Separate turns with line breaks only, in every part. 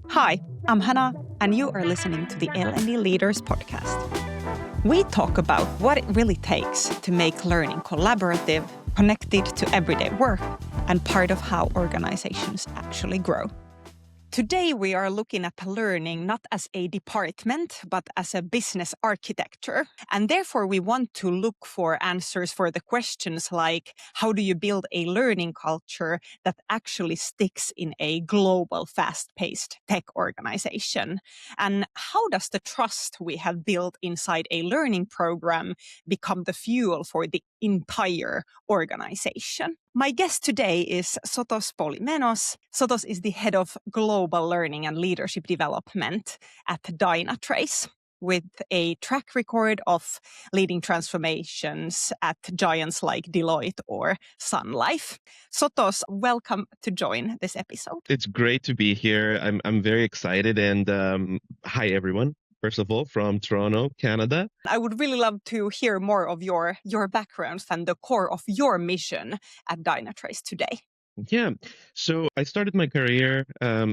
Hi, I'm Hannah, and you are listening to the L&D Leaders podcast. We talk about what it really takes to make learning collaborative, connected to everyday work, and part of how organizations actually grow. Today, we are looking at learning not as a department, but as a business architecture. And therefore, we want to look for answers for the questions like, how do you build a learning culture that actually sticks in a global, fast-paced tech organization? And how does the trust we have built inside a learning program become the fuel for the entire organization? My guest today is Sotos Poulimenos. Sotos is the head of global learning and leadership development at Dynatrace, with a track record of leading transformations at giants like Deloitte or Sun Life. Sotos, welcome to join this episode.
It's great to be here. I'm very excited, and hi everyone. First of all, from Toronto, Canada.
I would really love to hear more of your backgrounds and the core of your mission at Dynatrace today.
Yeah, so I started my career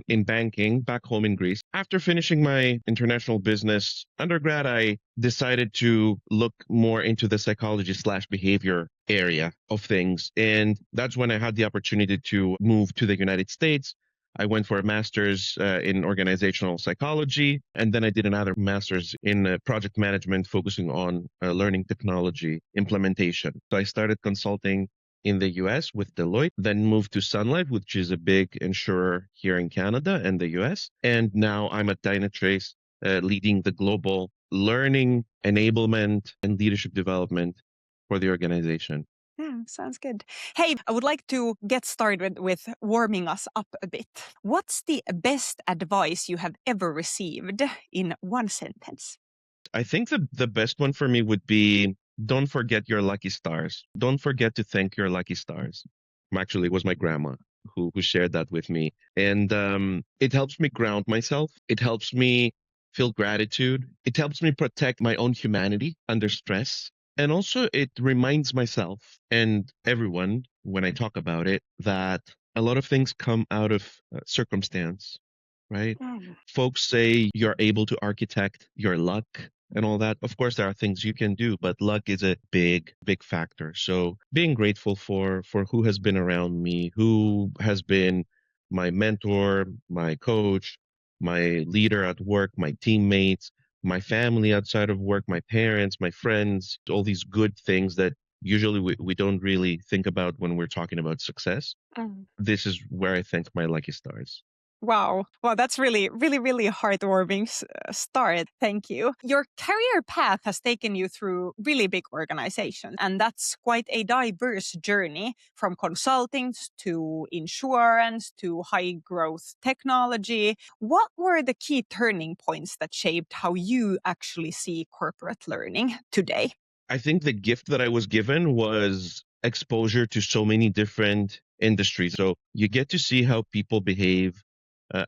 in banking back home in Greece. After finishing my international business undergrad, I decided to look more into the psychology/behavior area of things. And that's when I had the opportunity to move to the United States. I went for a master's in organizational psychology, and then I did another master's in project management, focusing on learning technology implementation. So I started consulting in the US with Deloitte, then moved to Sun Life, which is a big insurer here in Canada and the US. And now I'm at Dynatrace, leading the global learning, enablement, and leadership development for the organization.
Yeah, sounds good. Hey, I would like to get started with warming us up a bit. What's the best advice you have ever received in one sentence?
I think the best one for me would be, don't forget your lucky stars. Don't forget to thank your lucky stars. Actually, it was my grandma who shared that with me. And it helps me ground myself. It helps me feel gratitude. It helps me protect my own humanity under stress. And also, it reminds myself and everyone, when I talk about it, that a lot of things come out of circumstance, right? Folks say you're able to architect your luck and all that. Of course, there are things you can do, but luck is a big, big factor. So being grateful for who has been around me, who has been my mentor, my coach, my leader at work, my teammates, my family outside of work, my parents, my friends, all these good things that usually we don't really think about when we're talking about success. This is where I thank my lucky stars.
Wow, that's really, really, really heartwarming start. Thank you. Your career path has taken you through really big organizations, and that's quite a diverse journey, from consulting to insurance to high growth technology. What were the key turning points that shaped how you actually see corporate learning today?
I think the gift that I was given was exposure to so many different industries. So you get to see how people behave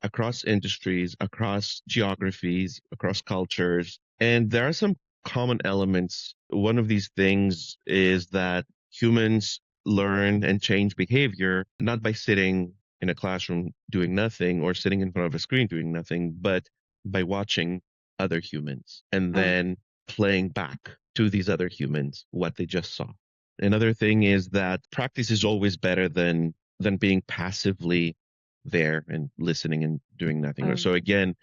across industries, across geographies, across cultures. And there are some common elements. One of these things is that humans learn and change behavior not by sitting in a classroom doing nothing or sitting in front of a screen doing nothing, but by watching other humans and then playing back to these other humans what they just saw. Another thing is that practice is always better than being passively there and listening and doing nothing. So again,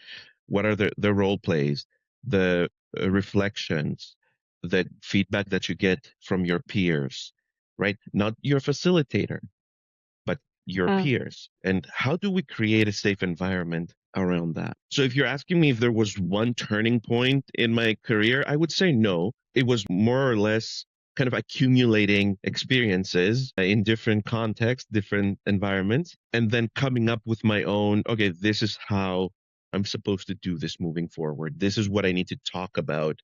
what are the role plays, the reflections, the feedback that you get from your peers, right? Not your facilitator, but your peers. And how do we create a safe environment around that? So if you're asking me if there was one turning point in my career, I would say no. It was more or less kind of accumulating experiences in different contexts, different environments, and then coming up with my own, okay, this is how I'm supposed to do this moving forward. This is what I need to talk about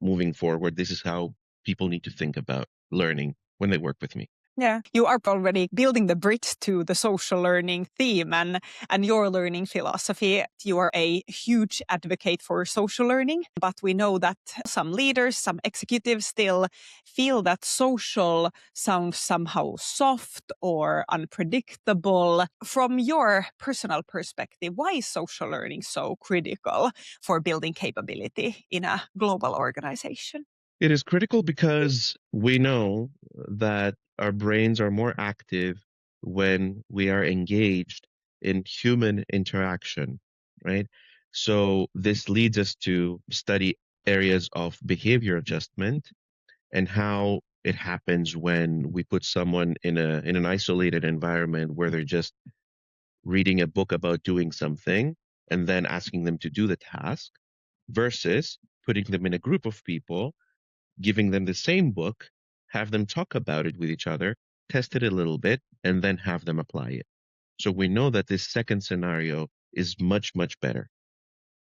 moving forward. This is how people need to think about learning when they work with me.
Yeah, you are already building the bridge to the social learning theme and your learning philosophy. You are a huge advocate for social learning, but we know that some leaders, some executives still feel that social sounds somehow soft or unpredictable. From your personal perspective, why is social learning so critical for building capability in a global organization?
It is critical because we know that our brains are more active when we are engaged in human interaction, right? So this leads us to study areas of behavior adjustment and how it happens when we put someone in an isolated environment where they're just reading a book about doing something and then asking them to do the task versus putting them in a group of people, giving them the same book, have them talk about it with each other, test it a little bit, and then have them apply it. So we know that this second scenario is much, much better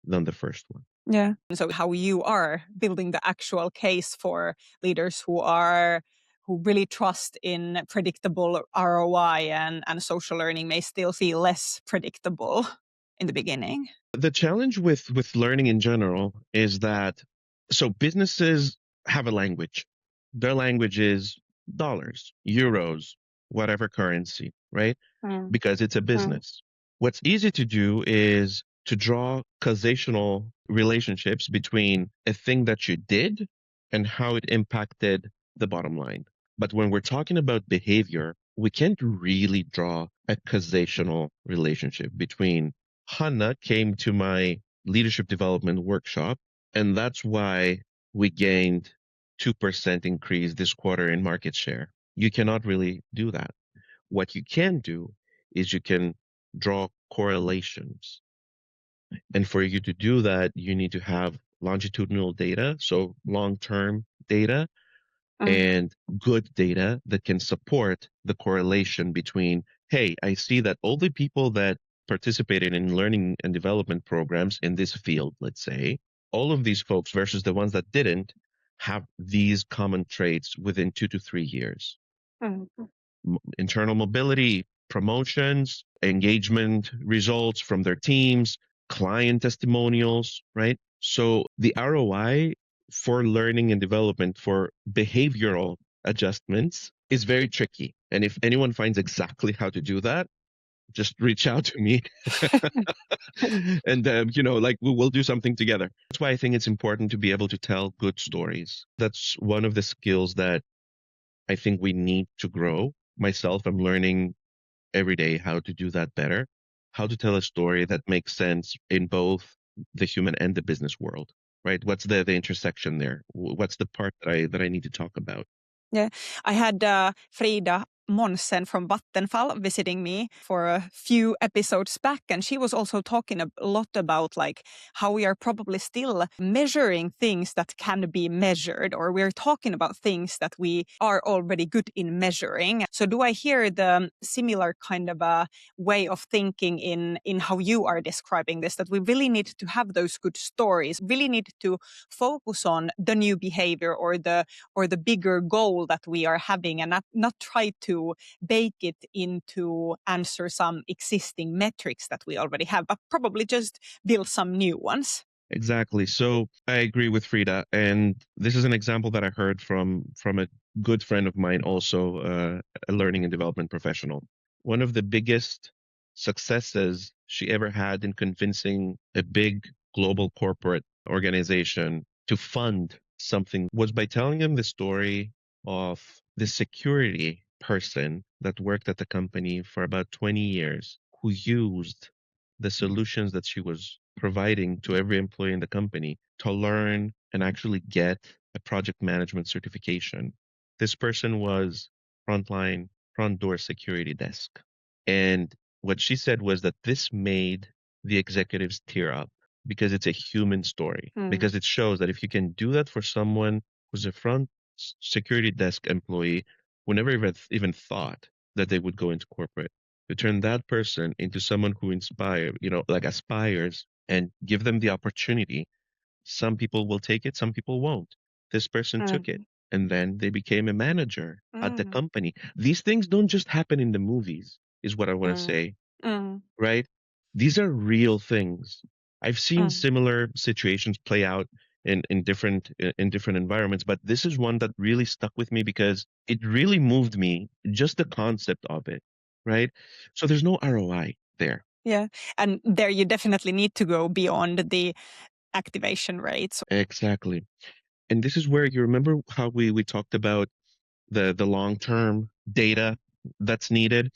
than the first one.
Yeah. So how you are building the actual case for leaders who really trust in predictable ROI and social learning may still feel less predictable in the beginning.
The challenge with learning in general is that so businesses have a language. Their language is dollars, euros, whatever currency, right?
Mm.
Because it's a business. What's easy to do is to draw causational relationships between a thing that you did and how it impacted the bottom line. But when we're talking about behavior, we can't really draw a causational relationship between Hannah came to my leadership development workshop, and that's why we gained 2% increase this quarter in market share. You cannot really do that. What you can do is you can draw correlations. And for you to do that, you need to have longitudinal data, so long-term data, and good data that can support the correlation between, hey, I see that all the people that participated in learning and development programs in this field, let's say, all of these folks versus the ones that didn't have these common traits within 2 to 3 years. Internal mobility, promotions, engagement results from their teams, client testimonials, right? So the ROI for learning and development for behavioral adjustments is very tricky. And if anyone finds exactly how to do that, just reach out to me and like we will do something together. That's why I think it's important to be able to tell good stories. That's one of the skills that I think we need to grow. Myself, I'm learning every day how to do that better, how to tell a story that makes sense in both the human and the business world, right? What's the intersection there? What's the part that I need to talk about?
Yeah, I had Frida Monsen from Vattenfall visiting me for a few episodes back, and she was also talking a lot about like how we are probably still measuring things that can be measured, or we're talking about things that we are already good in measuring. So do I hear the similar kind of a way of thinking in how you are describing this, that we really need to have those good stories, really need to focus on the new behavior or the bigger goal that we are having, and not try to bake it into answer some existing metrics that we already have, but probably just build some new ones.
Exactly. So I agree with Frida, and this is an example that I heard from a good friend of mine, also a learning and development professional. One of the biggest successes she ever had in convincing a big global corporate organization to fund something was by telling him the story of the security person that worked at the company for about 20 years who used the solutions that she was providing to every employee in the company to learn and actually get a project management certification. This person was frontline, front door security desk. And what she said was that this made the executives tear up because it's a human story, because it shows that if you can do that for someone who's a front security desk employee who never even thought that they would go into corporate, to turn that person into someone who like aspires and give them the opportunity. Some people will take it, some people won't. This person took it. and then they became a manager at the
Mm,
company. These things don't just happen in the movies, is what I want to
mm,
say,
mm,
right? These are real things. I've seen
mm.
similar situations play out in different environments, but this is one that really stuck with me because it really moved me, just the concept of it, right? So there's no ROI there.
Yeah. And there you definitely need to go beyond the activation rates.
Exactly. And this is where you remember how we talked about the long-term data that's needed.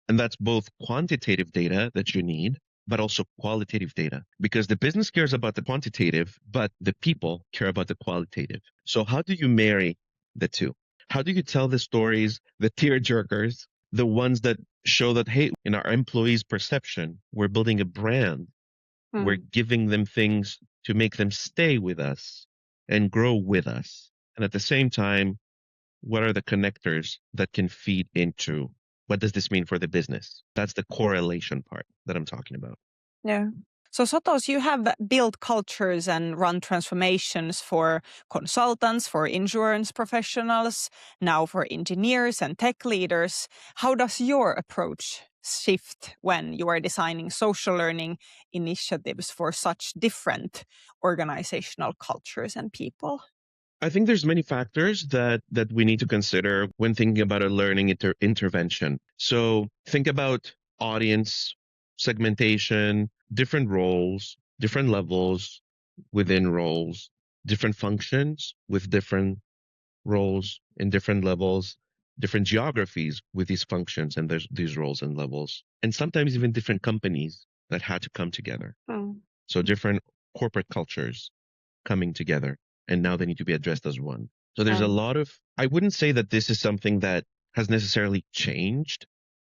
And that's both quantitative data that you need, but also qualitative data, because the business cares about the quantitative, but the people care about the qualitative. So how do you marry the two? How do you tell the stories, the tear jerkers, the ones that show that, hey, in our employees' perception, we're building a brand, we're
Mm.
giving them things to make them stay with us and grow with us. And at the same time, what are the connectors that can feed into what does this mean for the business? That's the correlation part that I'm talking about.
Yeah. So, Sotos, you have built cultures and run transformations for consultants, for insurance professionals, now for engineers and tech leaders. How does your approach shift when you are designing social learning initiatives for such different organizational cultures and people?
I think there's many factors that we need to consider when thinking about a learning intervention. So think about audience segmentation, different roles, different levels within roles, different functions with different roles in different levels, different geographies with these functions and these roles and levels, and sometimes even different companies that had to come together.
Mm.
So different corporate cultures coming together, and now they need to be addressed as one. So there's a
Mm.
lot of, I wouldn't say that this is something that has necessarily changed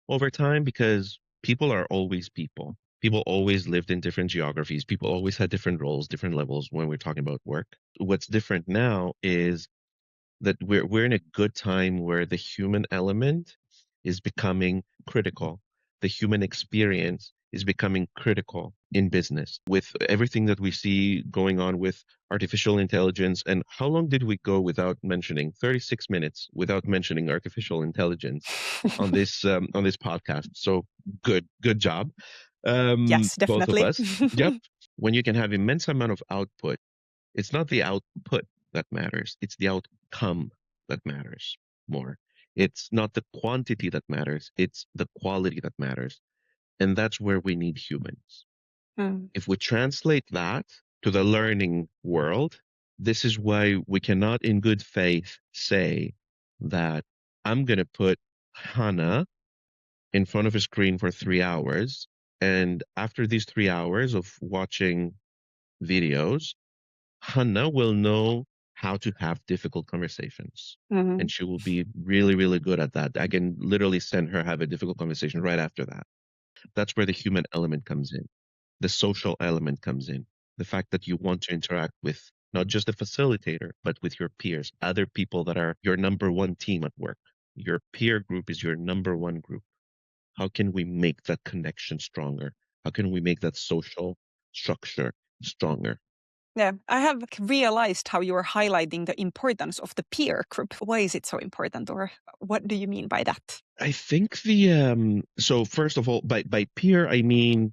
over time because people are always people. People always lived in different geographies. People always had different roles, different levels when we're talking about work. What's different now is that we're in a good time where the human element is becoming critical. The human experience is becoming critical in business with everything that we see going on with artificial intelligence. And how long did we go without mentioning 36 minutes without mentioning artificial intelligence on this podcast? So good job,
Yes,
both of
definitely.
us. Yep. When you can have immense amount of output, it's not the output that matters, it's the outcome that matters more. It's not the quantity that matters, it's the quality that matters. And that's where we need humans.
Mm.
If we translate that to the learning world, this is why we cannot, in good faith, say that I'm going to put Hannah in front of a screen for 3 hours. And after these 3 hours of watching videos, Hannah will know how to have difficult conversations. And
Mhm.
she will be really, really good at that. I can literally send her have a difficult conversation right after that. That's where the human element comes in. The social element comes in. The fact that you want to interact with not just the facilitator, but with your peers, other people that are your number one team at work. Your peer group is your number one group. How can we make that connection stronger? How can we make that social structure stronger?
Yeah, I have realized how you are highlighting the importance of the peer group. Why is it so important, or what do you mean by that?
I think so first of all, by peer I mean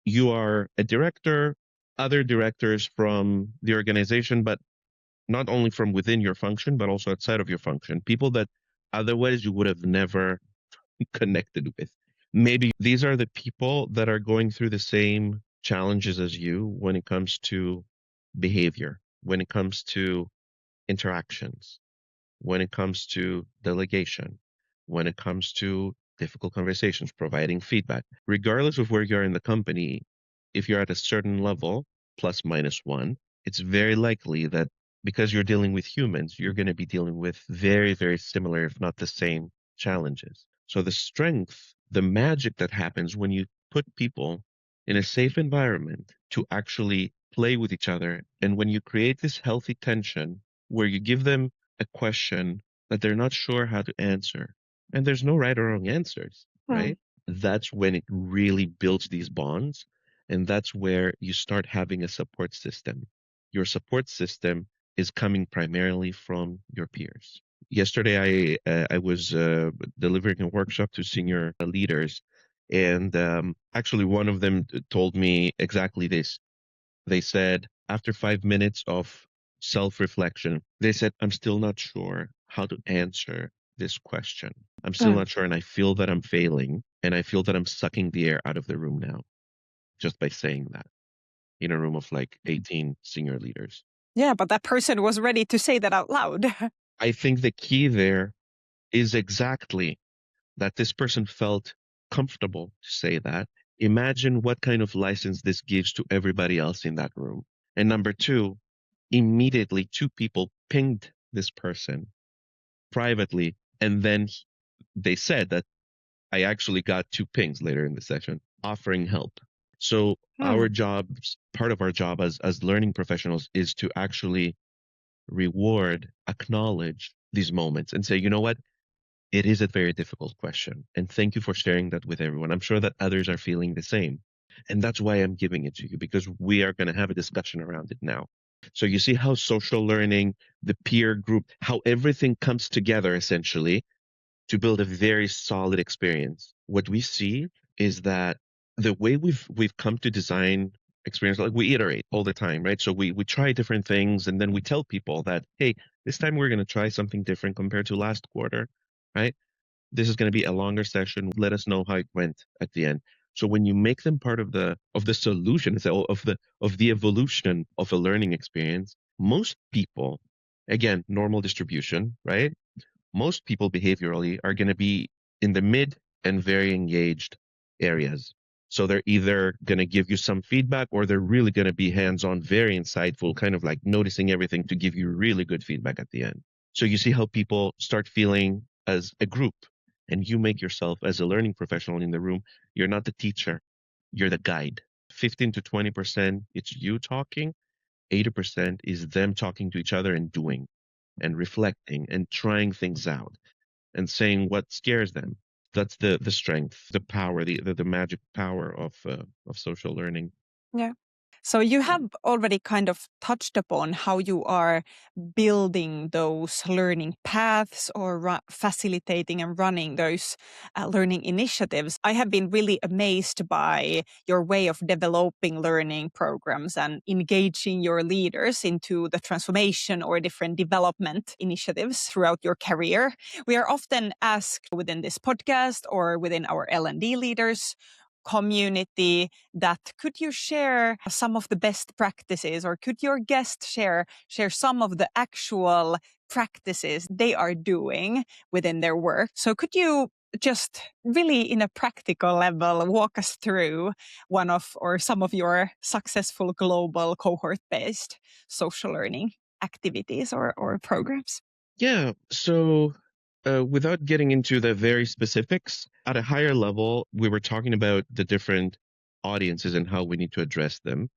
you are a director, other directors from the organization, but not only from within your function, but also outside of your function. People that otherwise you would have never connected with. Maybe these are the people that are going through the same challenges as you when it comes to behavior, when it comes to interactions, when it comes to delegation, when it comes to difficult conversations, providing feedback. Regardless of where you are in the company, if you're at a certain level, plus minus one, it's very likely that because you're dealing with humans, you're going to be dealing with very, very similar, if not the same challenges. So the strength, the magic that happens when you put people in a safe environment to actually play with each other, and when you create this healthy tension where you give them a question that they're not sure how to answer. And there's no right or wrong answers,
Hmm.
right? That's when it really builds these bonds. And that's where you start having a support system. Your support system is coming primarily from your peers. Yesterday, I was delivering a workshop to senior leaders, and actually, one of them told me exactly this. They said, after 5 minutes of self-reflection, they said, I'm still not sure how to answer this question. I'm still
Mm.
not sure, and I feel that I'm failing, and I feel that I'm sucking the air out of the room now just by saying that in a room of like 18 senior leaders.
Yeah, but that person was ready to say that out loud.
I think the key there is exactly that this person felt comfortable to say that. Imagine what kind of license this gives to everybody else in that room. And number two, immediately two people pinged this person privately, and then they said that I actually got two pings later in the session offering help. So
Hmm.
our jobs, part of our job as learning professionals is to actually reward, acknowledge these moments and say, you know what? It is a very difficult question. And thank you for sharing that with everyone. I'm sure that others are feeling the same. And that's why I'm giving it to you, because we are going to have a discussion around it now. So you see how social learning, the peer group, how everything comes together essentially to build a very solid experience. What we see is that the way we've come to design experience, like we iterate all the time, right? So we try different things and then we tell people that, hey, this time we're going to try something different compared to last quarter, right? This is going to be a longer session. Let us know how it went at the end. So when you make them part of the solution, so of the evolution of a learning experience, most people, again, normal distribution, right? Most people behaviorally are going to be in the mid and very engaged areas. So they're either going to give you some feedback or they're really going to be hands-on, very insightful, kind of like noticing everything to give you really good feedback at the end. So you see how people start feeling as a group, and you make yourself as a learning professional in the room. You're not the teacher, you're the guide. 15 to 20%, it's you talking. 80% is them talking to each other and doing and reflecting and trying things out and saying what scares them. That's the strength, the power, the magic power of social learning.
Yeah. So you have already kind of touched upon how you are building those learning paths or facilitating and running those learning initiatives. I have been really amazed by your way of developing learning programs and engaging your leaders into the transformation or different development initiatives throughout your career. We are often asked within this podcast or within our L&D leaders community that could you share some of the best practices, or could your guest share some of the actual practices they are doing within their work? So could you just really in a practical level walk us through one of or some of your successful global cohort-based social learning activities or programs?
Yeah. So without getting into the very specifics, at a higher level, we were talking about the different audiences and how we need to address them,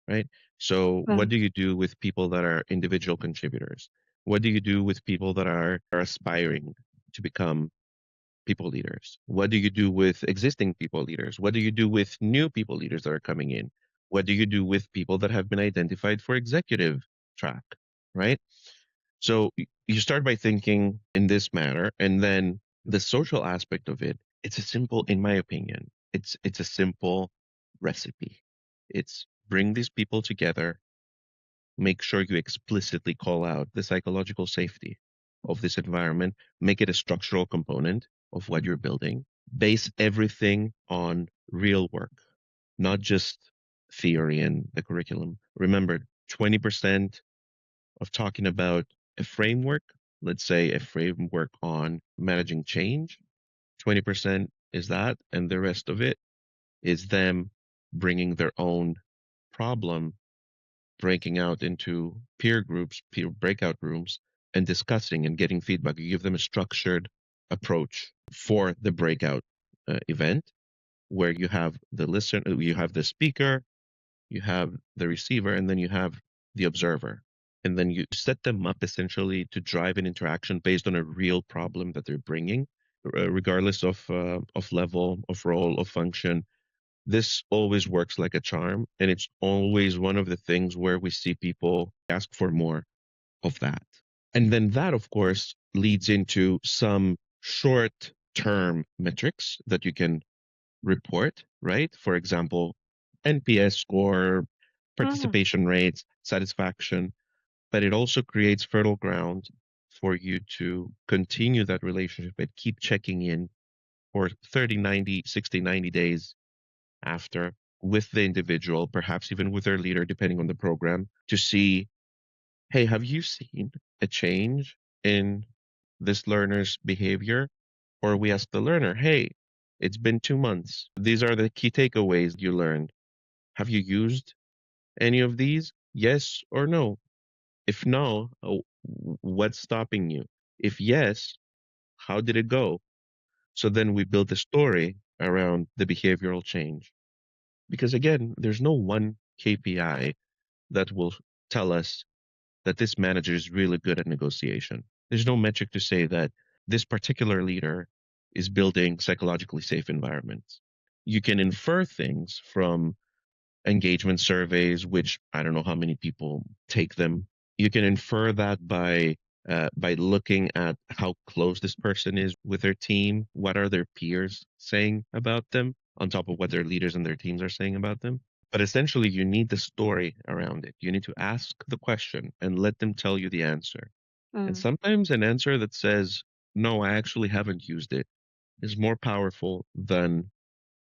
right? So what
Mm.
do you do with people that are individual contributors? What do you do with people that are aspiring to become people leaders? What do you do with existing people leaders? What do you do with new people leaders that are coming in? What do you do with people that have been identified for executive track, right? So you start by thinking in this manner, and then the social aspect of it, it's a simple, in my opinion, it's a simple recipe. It's bring these people together, make sure you explicitly call out the psychological safety of this environment, make it a structural component of what you're building, base everything on real work, not just theory and the curriculum. Remember, 20% of talking about a framework, let's say a framework on managing change, 20% is that, and the rest of it is them bringing their own problem, breaking out into peer groups, peer breakout rooms, and discussing and getting feedback. You give them a structured approach for the breakout event where you have the listener, you have the speaker, you have the receiver, and then you have the observer. And then you set them up essentially to drive an interaction based on a real problem that they're bringing, regardless of level, of role, of function. This always works like a charm, and it's always one of the things where we see people ask for more. of that. And then that, of course, leads into some short term metrics that you can report, right? For example, NPS score,
Mm,
participation rates, satisfaction, but it also creates fertile ground for you to continue that relationship and keep checking in for 30, 90, 60, 90 days after with the individual, perhaps even with their leader, depending on the program, to see, hey, have you seen a change in this learner's behavior? Or we ask the learner, hey, it's been 2 months. These are the key takeaways you learned. Have you used any of these? Yes or no? If no, what's stopping you? If yes, how did it go? So then we build a story around the behavioral change. Because again, there's no one KPI that will tell us that this manager is really good at negotiation. There's no metric to say that this particular leader is building psychologically safe environments. You can infer things from engagement surveys, which I don't know how many people take them. You can infer that by looking at how close this person is with their team. What are their peers saying about them, on top of what their leaders and their teams are saying about them? But essentially, you need the story around it. You need to ask the question and let them tell you the answer. And
mm,
sometimes an answer that says, no, I actually haven't used it, is more powerful than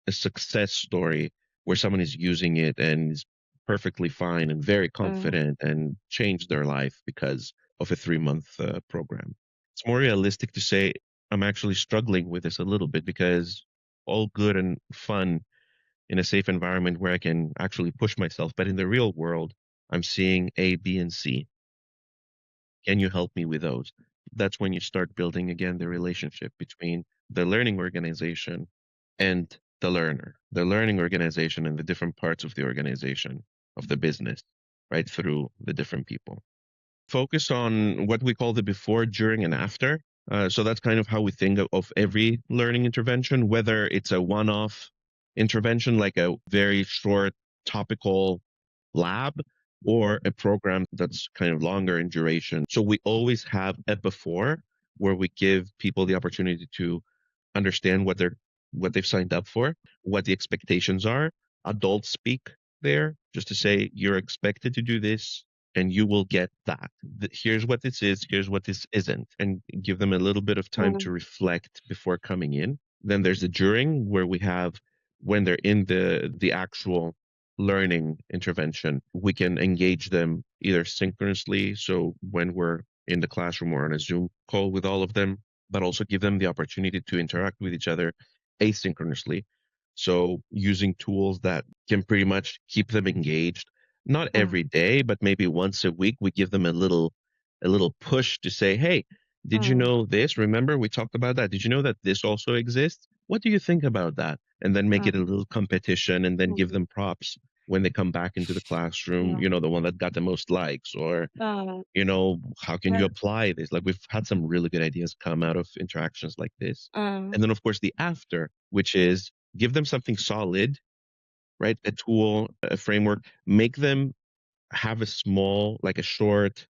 a success story where someone is using it and is perfectly fine and very
mm,
confident and changed their life because of a 3 month program. It's more realistic to say, I'm actually struggling with this a little bit because all good and fun in a safe environment where I can actually push myself. But in the real world, I'm seeing A, B, and C. Can you help me with those? That's when you start building again the relationship between the learning organization and the learning organization and the different parts of the organization, of the business, right through the different people. Focus on what we call the before, during, and after. So that's kind of how we think of every learning intervention, whether it's a one off intervention, like a very short topical lab, or a program that's kind of longer in duration. So we always have a before where we give people the opportunity to understand what they've signed up for, what the expectations are. Adults speak there just to say you're expected to do this and you will get that. Here's what this is, here's what this isn't, and give them a little bit of time to
mm,
reflect before coming in. Then there's the during where we have when they're in the actual learning intervention, we can engage them either synchronously, so when we're in the classroom or on a Zoom call with all of them, but also give them the opportunity to interact with each other asynchronously. So using tools that can pretty much keep them engaged, not
mm,
every day, but maybe once a week, we give them a little push to say, hey, did you
mm,
know this? Remember we talked about that? Did you know that this also exists? What do you think about that? And then make it a
mm,
little competition and then give
mm.
them props when they come back into the classroom,
Yeah.
the one that got the most likes, or
Uh,
how can
yeah.
you apply this? Like we've had some really good ideas come out of interactions like this.
Mm,
And then, of course, the after, which is give them something solid, right? A tool, a framework, make them have a small, like a short,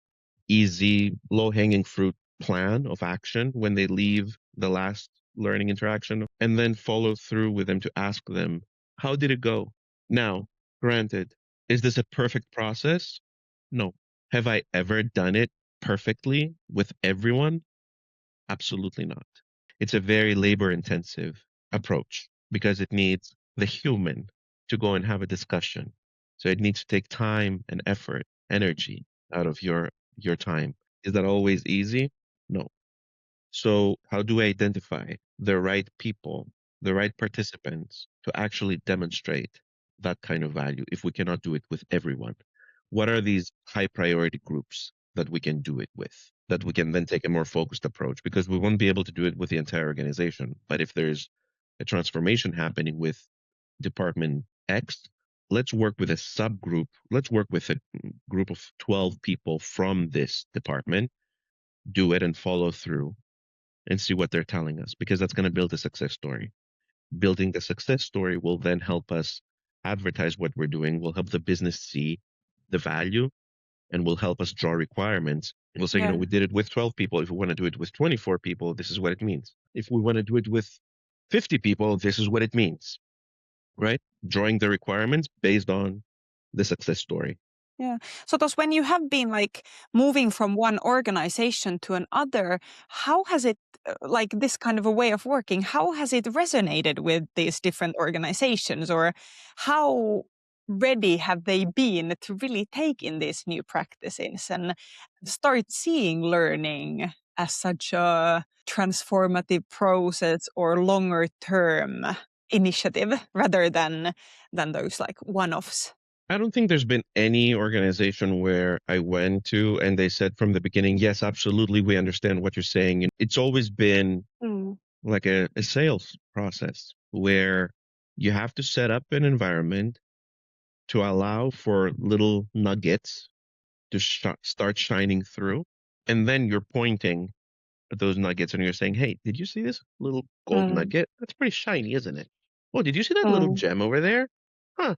easy, low hanging fruit plan of action when they leave the last learning interaction, and then follow through with them to ask them, how did it go? Now, granted, is this a perfect process? No. Have I ever done it perfectly with everyone? Absolutely not. It's a very labor intensive approach because it needs the human to go and have a discussion. So it needs to take time and effort, energy out of your time. Is that always easy? No. So how do I identify the right people, the right participants to actually demonstrate that kind of value if we cannot do it with everyone? What are these high priority groups that we can do it with, that we can then take a more focused approach? Because we won't be able to do it with the entire organization. But if there's a transformation happening with Department X, let's work with a subgroup. Let's work with a group of 12 people from this department, do it and follow through and see what they're telling us, because that's going to build a success story. Building the success story will then help us advertise what we're doing, will help the business see the value, and will help us draw requirements. We'll say,
Yeah.
we did it with 12 people. If we want to do it with 24 people, this is what it means. If we want to do it with 50 people, this is what it means, right? Drawing the requirements based on the success story.
Yeah. So thus, when you have been like moving from one organization to another, how has it, like this kind of a way of working, how has it resonated with these different organizations, or how ready have they been to really take in these new practices and start seeing learning as such a transformative process or longer term initiative rather than those like one-offs?
I don't think there's been any organization where I went to and they said from the beginning, yes, absolutely, we understand what you're saying. And it's always been
Mm.
like a sales process where you have to set up an environment to allow for little nuggets to start shining through. And then you're pointing at those nuggets and you're saying, hey, did you see this little gold
Mm.
nugget? That's pretty shiny, isn't it? Oh, did you see that little
Mm.
gem over there? Huh.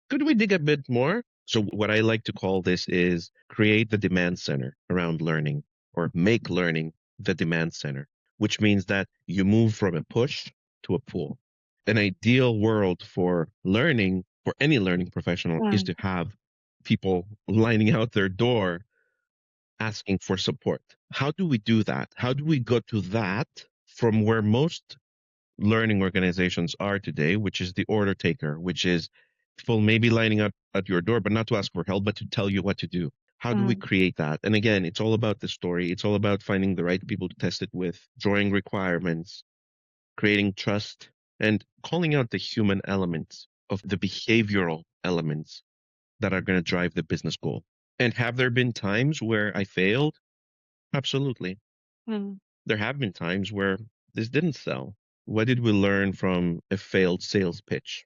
Could we dig a bit more? So, what I like to call this is create the demand center around learning or make learning the demand center, which means that you move from a push to a pull. An ideal world for learning, for any learning professional, is
Mm.
to have people lining out their door asking for support. How do we do that? How do we go to that from where most learning organizations are today, which is the order taker, which is people maybe lining up at your door, but not to ask for help, but to tell you what to do. How do we
Mm.
create that? And again, it's all about the story. It's all about finding the right people to test it with, drawing requirements, creating trust, and calling out the human elements of the behavioral elements that are going to drive the business goal. And have there been times where I failed? Absolutely.
Mm.
There have been times where this didn't sell. What did we learn from a failed sales pitch?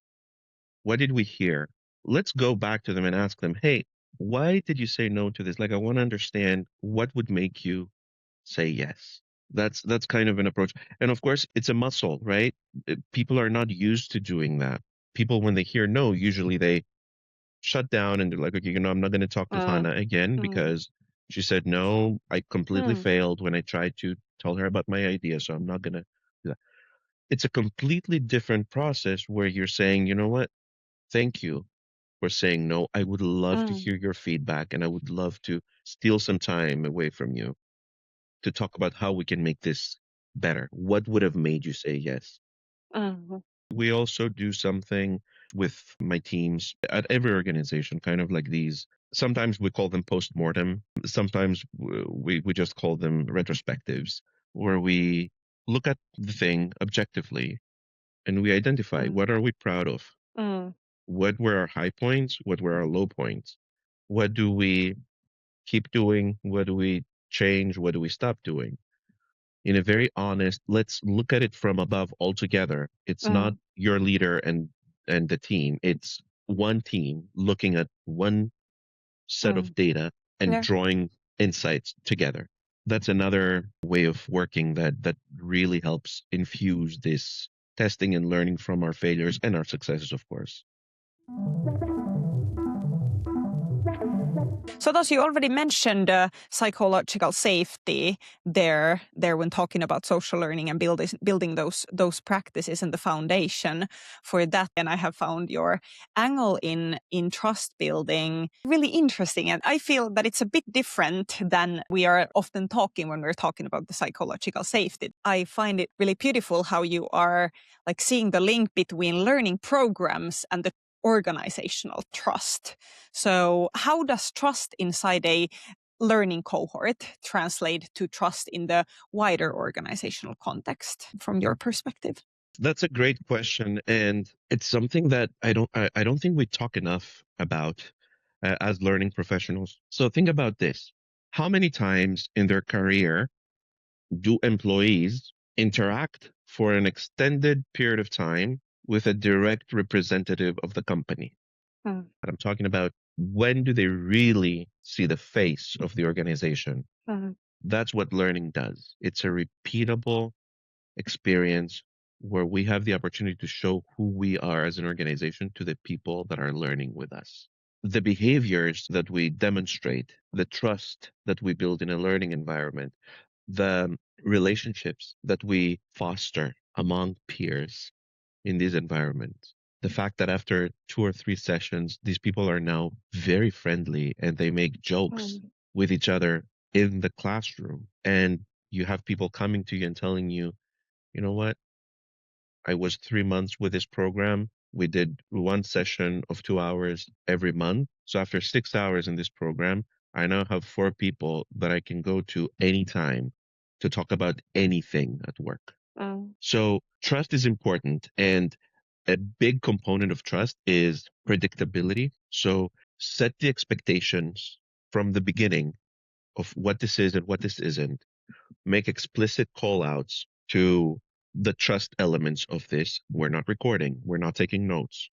What did we hear? Let's go back to them and ask them, hey, why did you say no to this? Like, I want to understand what would make you say yes. That's kind of an approach. And of course, it's a muscle, right? People are not used to doing that. People, when they hear no, usually they shut down and they're like, okay, I'm not going to talk to
Mm.
Hannah again
Mm.
because she said no. I completely
Mm.
failed when I tried to tell her about my idea, so I'm not going to do that. It's a completely different process where you're saying, you know what? Thank you for saying no. I would love to
Mm.
hear your feedback and I would love to steal some time away from you to talk about how we can make this better. What would have made you say yes?
Mm.
We also do something with my teams at every organization, kind of like these. Sometimes we call them post-mortem. Sometimes we just call them retrospectives, where we look at the thing objectively and we identify
Mm.
what are we proud of?
Mm.
What were our high points? What were our low points? What do we keep doing? What do we change? What do we stop doing? In a very honest, let's look at it from above altogether. It's not
Mm.
your leader and the team. It's one team looking at one set of
Mm.
data and
Yeah.
drawing insights together. That's another way of working that really helps infuse this testing and learning from our failures and our successes, of course.
So thus you already mentioned psychological safety there when talking about social learning and building those practices and the foundation for that. And I have found your angle in trust building really interesting. And I feel that it's a bit different than we are often talking when we're talking about the psychological safety. I find it really beautiful how you are like seeing the link between learning programs and the organizational trust. So, how does trust inside a learning cohort translate to trust in the wider organizational context from your perspective?
That's a great question, and it's something that I don't think we talk enough about as learning professionals. So think about this: how many times in their career do employees interact for an extended period of time with a direct representative of the company?
Mm.
And I'm talking about when do they really see the face of the organization?
Mm.
That's what learning does. It's a repeatable experience where we have the opportunity to show who we are as an organization to the people that are learning with us. the behaviors that we demonstrate, the trust that we build in a learning environment, the relationships that we foster among peers in these environments. The fact that after 2 or 3 sessions, these people are now very friendly and they make jokes with each other in the classroom. And you have people coming to you and telling you, you know what? I was 3 months with this program. We did one session of 2 hours every month. So after 6 hours in this program, I now have 4 people that I can go to anytime to talk about anything at work. So trust is important. And a big component of trust is predictability. So set the expectations from the beginning of what this is and what this isn't. Make explicit call outs to the trust elements of this. We're not recording. We're not taking notes.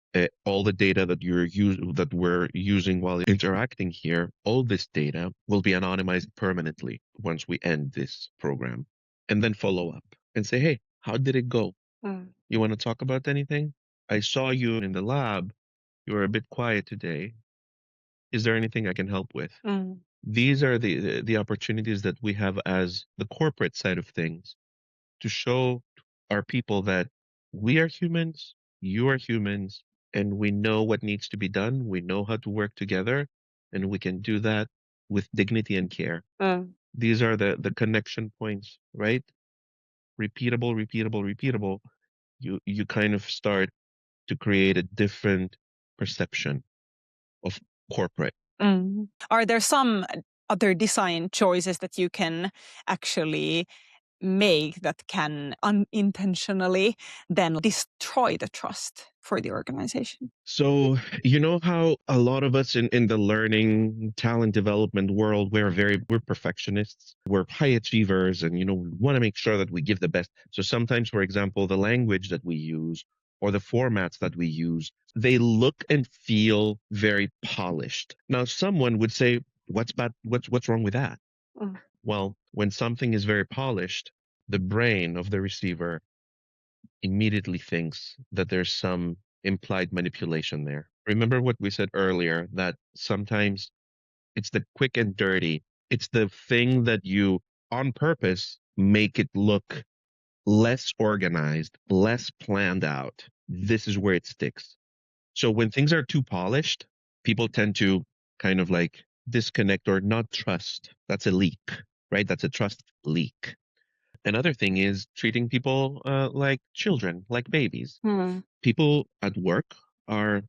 All the data that we're using while interacting here, all this data will be anonymized permanently once we end this program. And then follow up and say, hey, how did it go? You want to talk about anything? I saw you in the lab. You were a bit quiet today. Is there anything I can help with? These are the opportunities that we have as the corporate side of things to show our people that we are humans, you are humans, and we know what needs to be done. We know how to work together, and we can do that with dignity and care. These are the connection points, right? Repeatable, repeatable, repeatable. You kind of start to create a different perception of corporate.
Are there some other design choices that you can actually make that can unintentionally then destroy the trust for the organization?
So, you know how a lot of us in the learning talent development world, we're perfectionists, we're high achievers, and we want to make sure that we give the best. So sometimes, for example, the language that we use or the formats that we use, they look and feel very polished. Now, someone would say, what's bad? What's wrong with that? Well, when something is very polished, the brain of the receiver immediately thinks that there's some implied manipulation there. Remember what we said earlier, that sometimes it's the quick and dirty. It's the thing that you, on purpose, make it look less organized, less planned out. This is where it sticks. So when things are too polished, people tend to kind of like disconnect or not trust. That's a leak, right? That's a trust leak. Another thing is treating people like children, like babies. People at work are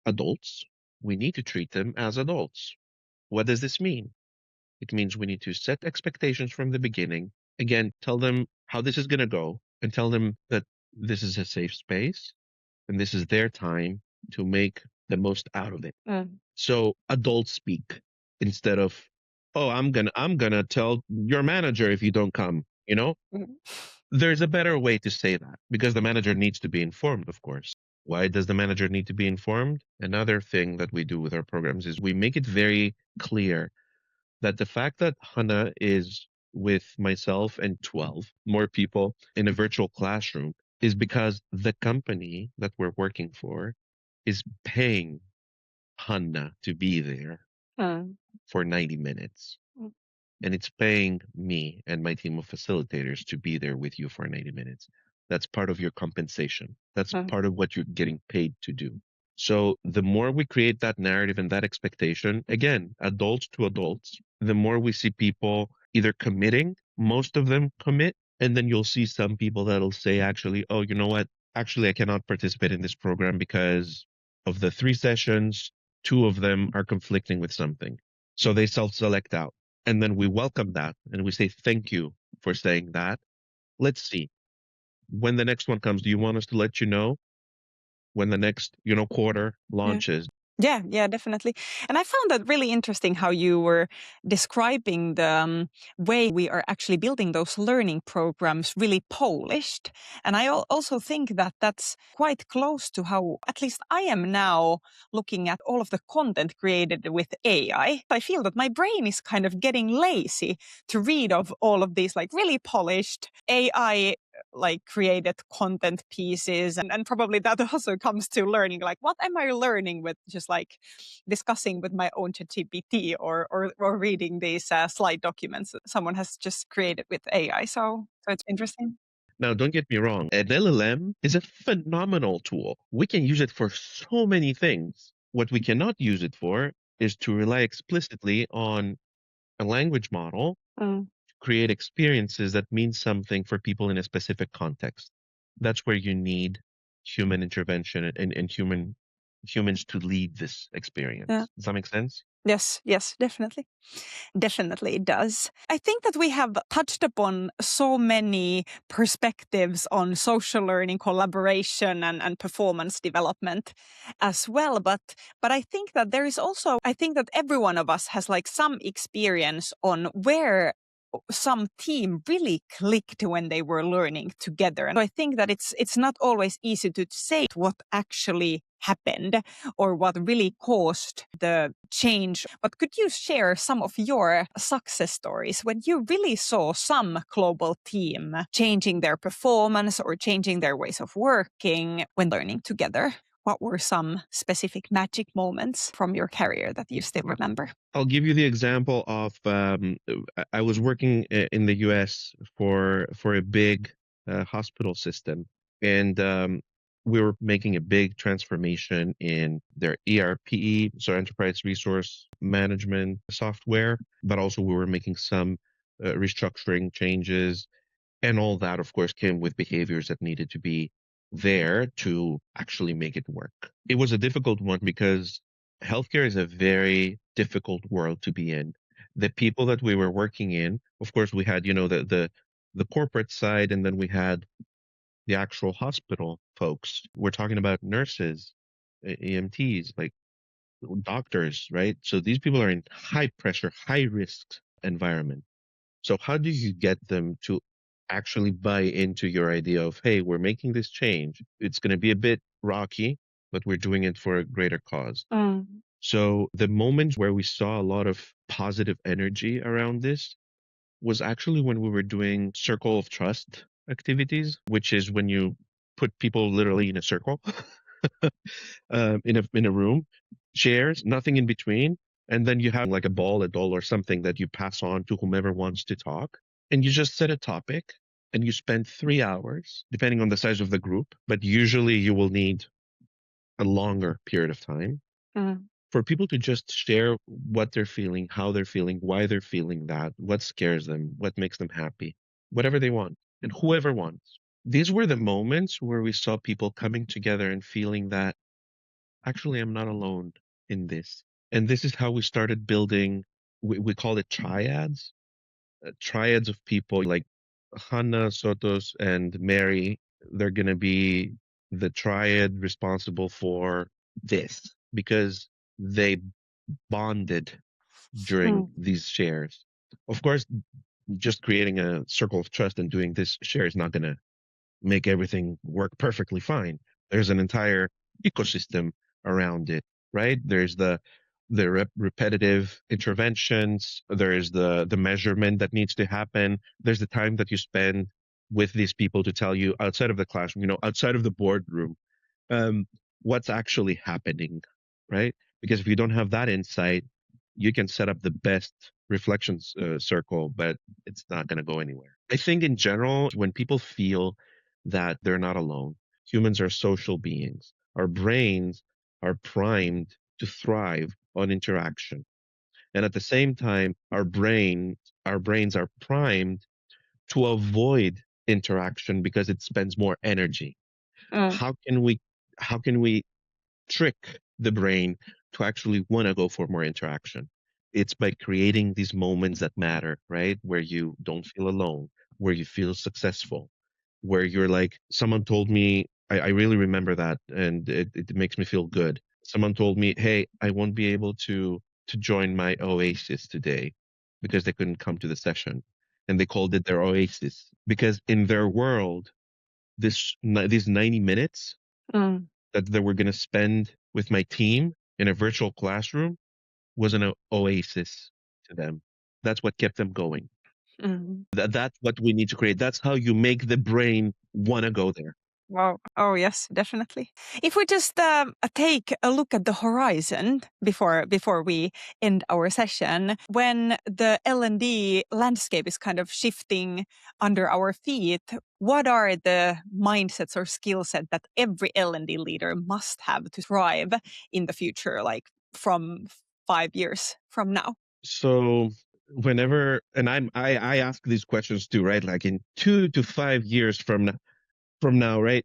adults. We need to treat them as adults. What does this mean? It means we need to set expectations from the beginning. Again, tell them how this is going to go and tell them that this is a safe space and this is their time to make the most out of it. So adults speak instead of, oh, I'm gonna tell your manager if you don't come, There's a better way to say that because the manager needs to be informed, of course. Why does the manager need to be informed? Another thing that we do with our programs is we make it very clear that the fact that Hannah is with myself and 12 more people in a virtual classroom is because the company that we're working for is paying Hannah to be there for 90 minutes. And it's paying me and my team of facilitators to be there with you for 90 minutes. That's part of your compensation. That's part of what you're getting paid to do. So the more we create that narrative and that expectation, again, adults to adults, the more we see people either committing, most of them commit, and then you'll see some people that'll say, actually, oh, you know what? Actually, I cannot participate in this program because of the 3 sessions, 2 of them are conflicting with something. So they self-select out. And then we welcome that and we say, thank you for saying that. Let's see. When the next one comes, do you want us to let you know when the next, quarter launches?
Yeah, definitely. And I found that really interesting how you were describing the way we are actually building those learning programs really polished. And I also think that that's quite close to how at least I am now looking at all of the content created with AI. I feel that my brain is kind of getting lazy to read of all of these like really polished AI like created content pieces, and probably that also comes to learning, like what am I learning with just like discussing with my own ChatGPT, or reading these slide documents that someone has just created with AI. So it's interesting.
Now, don't get me wrong, an LLM is a phenomenal tool. We can use it for so many things. What we cannot use it for is to rely explicitly on a language model
Mm.
to create experiences that mean something for people in a specific context. That's where you need human intervention and humans to lead this
Yeah.
experience. Does that make sense?
Yes, definitely. Definitely it does. I think that we have touched upon so many perspectives on social learning, collaboration, and performance development as well. But I think that there is also, I think that every one of us has like some experience on where some team really clicked when they were learning together. And I think that it's not always easy to say what actually happened or what really caused the change. But could you share some of your success stories when you really saw some global team changing their performance or changing their ways of working when learning together? What were some specific magic moments from your career that you still remember?
I'll give you the example of I was working in the US for a big hospital system, and we were making a big transformation in their ERP, so enterprise resource management software, but also we were making some restructuring changes, and all that, of course, came with behaviors that needed to be there to actually make it work. It was a difficult one because healthcare is a very difficult world to be in. The people that we were working in, of course, we had, the corporate side, and then we had the actual hospital folks. We're talking about nurses, EMTs, like doctors, right? So these people are in high pressure, high risk environment. So how do you get them to actually buy into your idea of, hey, we're making this change. It's going to be a bit rocky, but we're doing it for a greater cause.
Mm.
So the moment where we saw a lot of positive energy around this was actually when we were doing circle of trust activities, which is when you put people literally in a circle, in a room, chairs, nothing in between, and then you have like a ball, a doll, or something that you pass on to whomever wants to talk, and you just set a topic, and you spend 3 hours, depending on the size of the group, but usually you will need a longer period of time
Mm.
for people to just share what they're feeling, how they're feeling, why they're feeling that, what scares them, what makes them happy, whatever they want, and whoever wants. These were the moments where we saw people coming together and feeling that actually I'm not alone in this. And this is how we started building, we call it triads, triads of people like Hannah, Sotos, and Mary. They're going to be the triad responsible for this because they bonded during
Mm.
these shares. Of course, just creating a circle of trust and doing this share is not going to make everything work perfectly fine. There's an entire ecosystem around it, right? There's the repetitive interventions. There's the measurement that needs to happen. There's the time that you spend with these people to tell you outside of the classroom, outside of the boardroom, um, what's actually happening, right? Because if you don't have that insight, you can set up the best reflections circle, but it's not going to go anywhere. I think in general, when people feel that they're not alone, humans are social beings. Our brains are primed to thrive on interaction. And at the same time, our brains are primed to avoid interaction because it spends more energy.
Mm.
How can we how can we trick the brain to actually want to go for more interaction? It's by creating these moments that matter, right? Where you don't feel alone, where you feel successful, where you're like, someone told me, I really remember that, and it makes me feel good. Someone told me, hey, I won't be able to join my oasis today because they couldn't come to the session. And they called it their oasis because in their world, these 90 minutes
Mm.
that they were going to spend with my team in a virtual classroom was an oasis to them. That's what kept them going. That's what we need to create. That's how you make the brain want to go there.
Wow. Oh, yes, definitely. If we just take a look at the horizon before we end our session, when the L&D landscape is kind of shifting under our feet, what are the mindsets or skill set that every L&D leader must have to thrive in the future, like from 5 years from now?
So whenever, and I ask these questions too, right? Like in 2 to 5 years from now, right?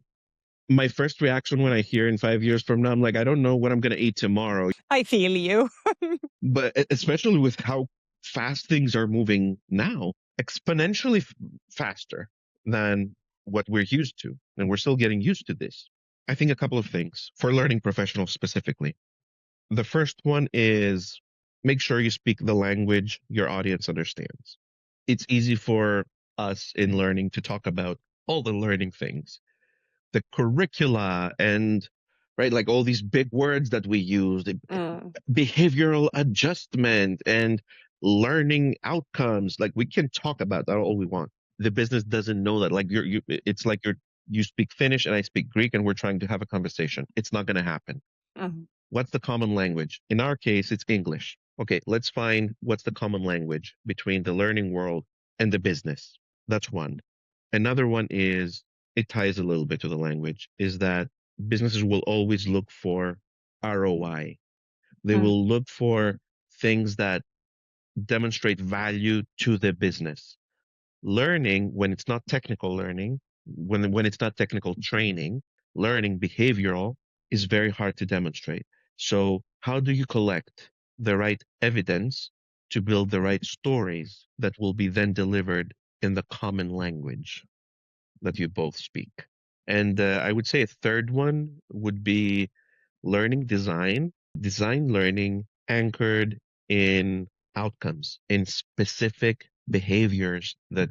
My first reaction when I hear in 5 years from now, I'm like, I don't know what I'm going to eat tomorrow.
I feel you.
But especially with how fast things are moving now, exponentially faster than what we're used to. And we're still getting used to this. I think a couple of things for learning professionals specifically. The first one is make sure you speak the language your audience understands. It's easy for us in learning to talk about all the learning things, the curricula and right, like all these big words that we use, the behavioral adjustment and learning outcomes. Like we can talk about that all we want. The business doesn't know that. Like it's like you speak Finnish and I speak Greek and we're trying to have a conversation. It's not going to happen. What's the common language? In our case, it's English. Okay, let's find what's the common language between the learning world and the business. That's one. Another one is, it ties a little bit to the language, is that businesses will always look for ROI. They will look for things that demonstrate value to the business. Learning, when it's not technical learning, when it's not technical training, learning behavioral is very hard to demonstrate. So how do you collect the right evidence to build the right stories that will be then delivered in the common language that you both speak? And I would say a third one would be learning design learning anchored in outcomes, in specific behaviors that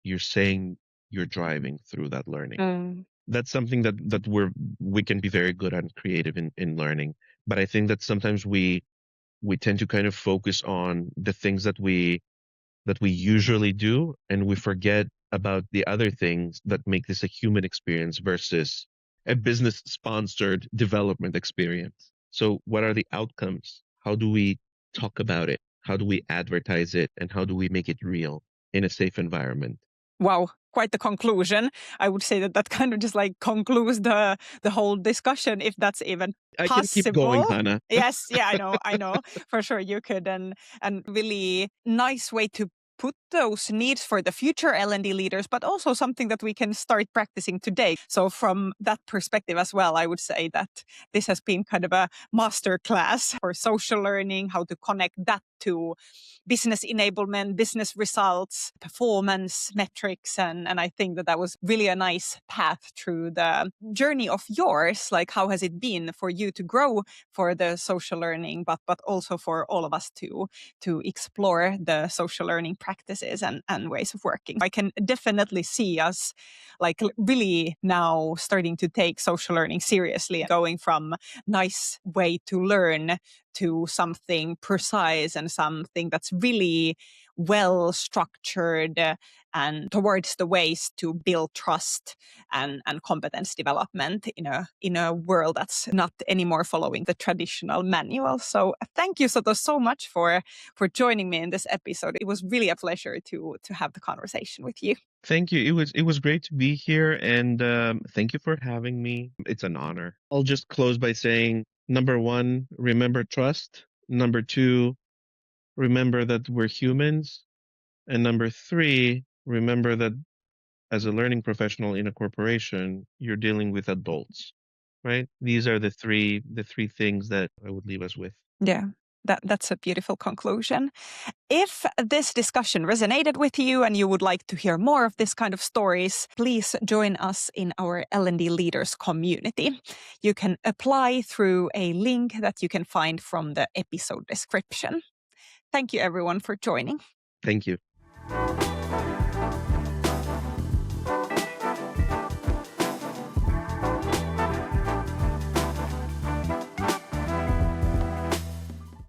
you're saying you're driving through that learning. That's something that we can be very good at creative in learning. But I think that sometimes we tend to kind of focus on the things that we usually do, and we forget about the other things that make this a human experience versus a business sponsored development experience. So what are the outcomes? How do we talk about it? How do we advertise it? And how do we make it real in a safe environment?
Wow, quite the conclusion. I would say that kind of just like concludes the whole discussion, if that's even
I
possible.
can keep going, Hannah.
Yes, yeah, I know, for sure you could, and really nice way to put those needs for the future L&D leaders, but also something that we can start practicing today. So from that perspective as well, I would say that this has been kind of a master class for social learning, how to connect that to business enablement, business results, performance metrics. And I think that was really a nice path through the journey of yours. Like, how has it been for you to grow for the social learning, but also for all of us to explore the social learning practices and ways of working? I can definitely see us like really now starting to take social learning seriously, going from nice way to learn to something precise and something that's really well structured and towards the ways to build trust and competence development in a world that's not anymore following the traditional manual. So thank you, Sotos, so much for joining me in this episode. It was really a pleasure to have the conversation with you.
Thank you. It was great to be here, and thank you for having me. It's an honor. I'll just close by saying, number one, remember trust. Number two, remember that we're humans. And number three, remember that as a learning professional in a corporation, you're dealing with adults, right? These are the three things that I would leave us with.
Yeah. That's a beautiful conclusion. If this discussion resonated with you and you would like to hear more of this kind of stories, please join us in our L&D Leaders community. You can apply through a link that you can find from the episode description. Thank you, everyone, for joining.
Thank you.